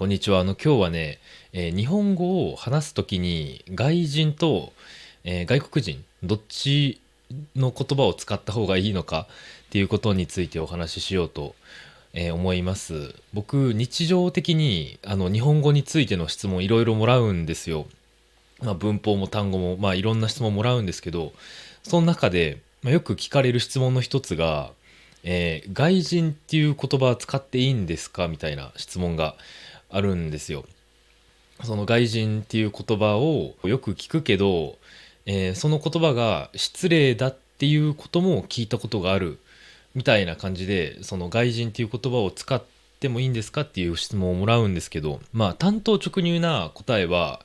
こんにちは。今日はね、日本語を話すときに外人と、外国人、どっちの言葉を使った方がいいのかっていうことについてお話ししようと、思います。僕、日常的に日本語についての質問いろいろもらうんですよ。文法も単語も、いろんな質問もらうんですけど、その中で、よく聞かれる質問の一つが、外人っていう言葉は使っていいんですかみたいな質問があるんですよ。その外人っていう言葉をよく聞くけど、その言葉が失礼だっていうことも聞いたことがあるみたいな感じで、その外人っていう言葉を使ってもいいんですかっていう質問をもらうんですけど、単刀直入な答えは、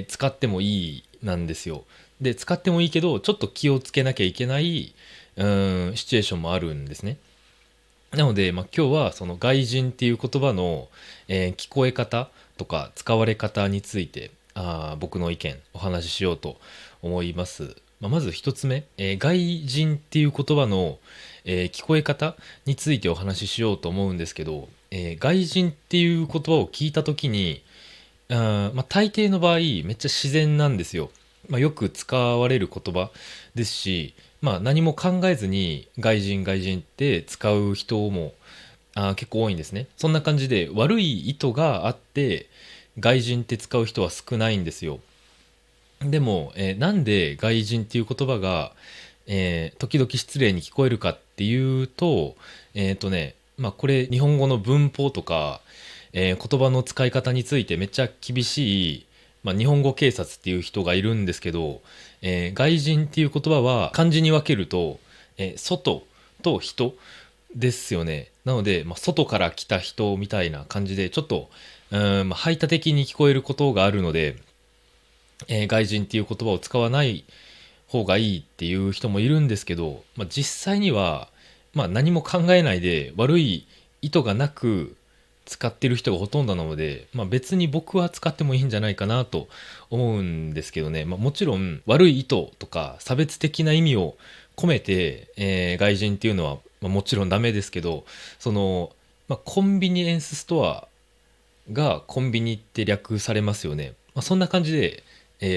使ってもいいなんですよ。で、使ってもいいけど、ちょっと気をつけなきゃいけない、シチュエーションもあるんですね。なので、今日はその外人っていう言葉の、聞こえ方とか使われ方について僕の意見お話ししようと思います。まず一つ目、外人っていう言葉の、聞こえ方についてお話ししようと思うんですけど、外人っていう言葉を聞いた時に大抵の場合めっちゃ自然なんですよ。よく使われる言葉ですし、何も考えずに外人外人って使う人も結構多いんですね。そんな感じで悪い意図があって外人って使う人は少ないんですよ。でも、なんで外人っていう言葉が、時々失礼に聞こえるかっていうと、これ日本語の文法とか、言葉の使い方についてめっちゃ厳しい、日本語警察っていう人がいるんですけど、外人っていう言葉は漢字に分けると、外と人ですよね。なので、外から来た人みたいな感じでちょっと排他的に聞こえることがあるので、外人っていう言葉を使わない方がいいっていう人もいるんですけど、実際には、何も考えないで悪い意図がなく使ってる人がほとんどなので、別に僕は使ってもいいんじゃないかなと思うんですけどね、もちろん悪い意図とか差別的な意味を込めて、外人っていうのは、もちろんダメですけど、その、コンビニエンスストアがコンビニって略されますよね。そんな感じで、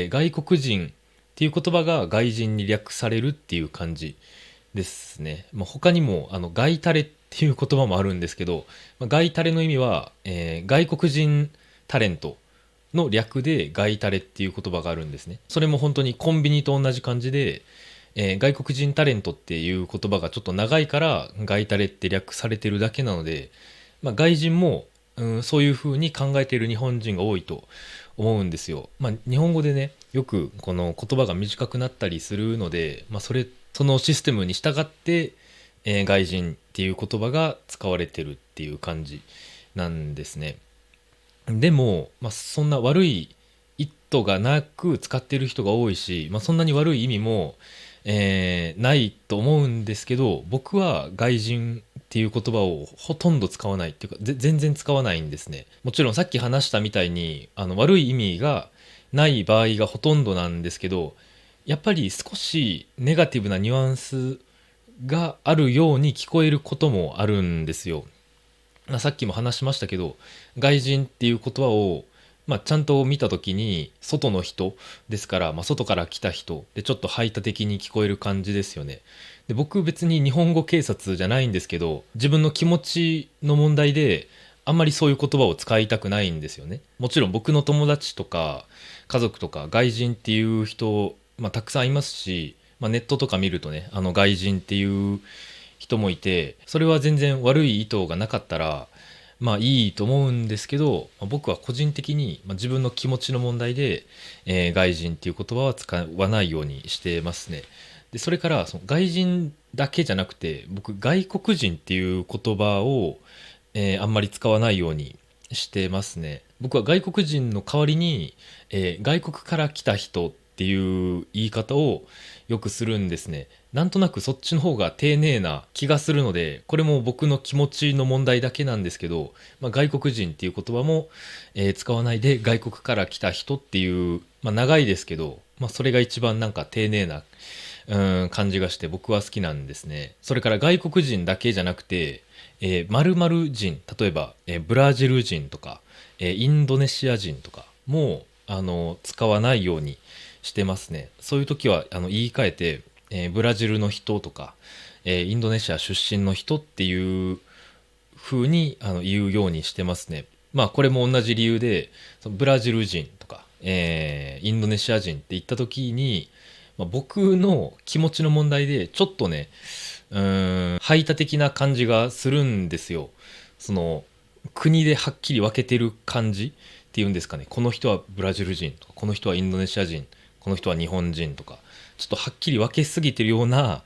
外国人っていう言葉が外人に略されるっていう感じですね。他にも外タレっていう言葉もあるんですけど、外タレの意味は、外国人タレントの略で外タレっていう言葉があるんですね。それも本当にコンビニと同じ感じで、外国人タレントっていう言葉がちょっと長いから外タレって略されてるだけなので、外人も、そういうふうに考えている日本人が多いと思うんですよ。日本語でね、よくこの言葉が短くなったりするので、そのシステムに従って、外人っていう言葉が使われてるっていう感じなんですね。でも、そんな悪い意図がなく使っている人が多いし、そんなに悪い意味も、ないと思うんですけど、僕は外人っていう言葉をほとんど使わないっていうか、全然使わないんですね。もちろんさっき話したみたいに、悪い意味がない場合がほとんどなんですけど、やっぱり少しネガティブなニュアンスがあるように聞こえることもあるんですよ。さっきも話しましたけど、外人っていう言葉を、ちゃんと見た時に外の人ですから、外から来た人でちょっと排他的に聞こえる感じですよね。で、僕別に日本語警察じゃないんですけど、自分の気持ちの問題であんまりそういう言葉を使いたくないんですよね。もちろん僕の友達とか家族とか外人っていう人、たくさんいますし、ネットとか見るとね、外人っていう人もいて、それは全然悪い意図がなかったらいいと思うんですけど、僕は個人的に、自分の気持ちの問題で、外人っていう言葉は使わないようにしてますね。で、それからその外人だけじゃなくて、僕外国人っていう言葉を、あんまり使わないようにしてますね。僕は外国人の代わりに、外国から来た人っていう言い方をよくするんですね。なんとなくそっちの方が丁寧な気がするので、これも僕の気持ちの問題だけなんですけど、外国人っていう言葉も、使わないで外国から来た人っていう、長いですけど、それが一番なんか丁寧な、感じがして僕は好きなんですね。それから外国人だけじゃなくて、〇〇人、例えば、ブラジル人とか、インドネシア人とかも使わないようにしてますね。そういう時は言い換えて、ブラジルの人とか、インドネシア出身の人っていう風に言うようにしてますね。まあこれも同じ理由で、そのブラジル人とか、インドネシア人って言った時に、まあ、僕の気持ちの問題でちょっとね、排他的な感じがするんですよ。その国ではっきり分けてる感じっていうんですかね。この人はブラジル人とか、この人はインドネシア人、この人は日本人とか、ちょっとはっきり分けすぎてるような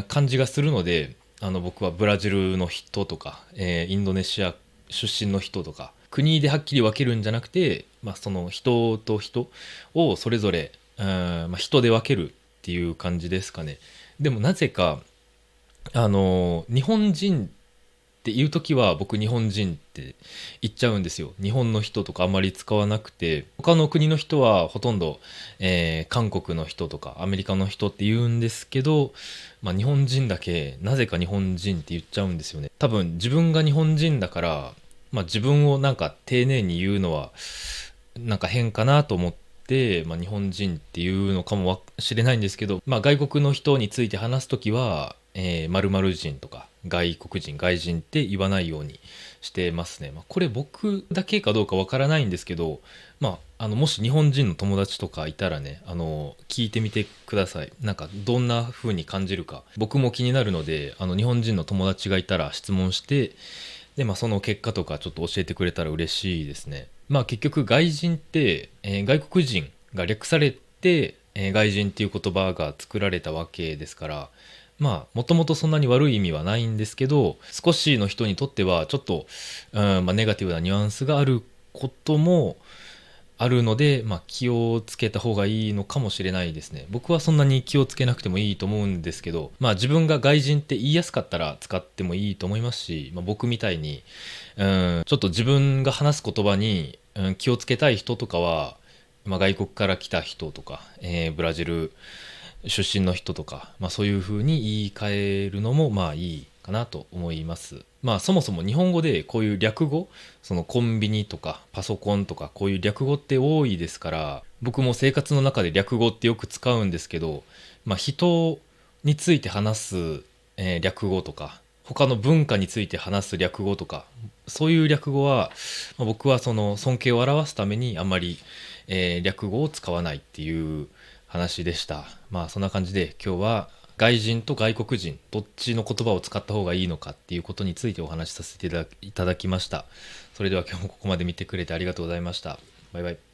感じがするので、僕はブラジルの人とか、インドネシア出身の人とか、国ではっきり分けるんじゃなくて、まあ、その人と人をそれぞれ、まあ、人で分けるっていう感じですかね。でもなぜか日本人っていう時は僕日本人って言っちゃうんですよ。日本の人とかあんまり使わなくて、他の国の人はほとんど、韓国の人とかアメリカの人って言うんですけど、まあ、日本人だけなぜか日本人って言っちゃうんですよね。多分自分が日本人だから、まあ、自分をなんか丁寧に言うのはなんか変かなと思って、まあ、日本人っていうのかもしれないんですけど、まあ、外国の人について話すときは、〇〇人とか外国人外人って言わないようにしてますね。まあ、これ僕だけかどうかわからないんですけど、まあ、もし日本人の友達とかいたらね、聞いてみてください。なんかどんな風に感じるか僕も気になるので、日本人の友達がいたら質問して、で、まあ、その結果とかちょっと教えてくれたら嬉しいですね。まあ、結局外人って、外国人が略されて、外人っていう言葉が作られたわけですから、まあもともとそんなに悪い意味はないんですけど、少しの人にとってはちょっと、まあ、ネガティブなニュアンスがあることもあるので、まあ、気をつけた方がいいのかもしれないですね。僕はそんなに気をつけなくてもいいと思うんですけど、まあ、自分が外人って言いやすかったら使ってもいいと思いますし、まあ、僕みたいに、ちょっと自分が話す言葉に、気をつけたい人とかは、まあ、外国から来た人とか、ブラジル出身の人とか、まあ、そういうふうに言い換えるのもまあいいかなと思います。まあそもそも日本語でこういう略語、そのコンビニとかパソコンとかこういう略語って多いですから、僕も生活の中で略語ってよく使うんですけど、まあ人について話す、略語とか、他の文化について話す略語とか、そういう略語は、まあ、僕はその尊敬を表すためにあんまり、略語を使わないっていう話でした。まあそんな感じで今日は外人と外国人どっちの言葉を使った方がいいのかっていうことについてお話しさせていただきました。それでは今日もここまで見てくれてありがとうございました。バイバイ。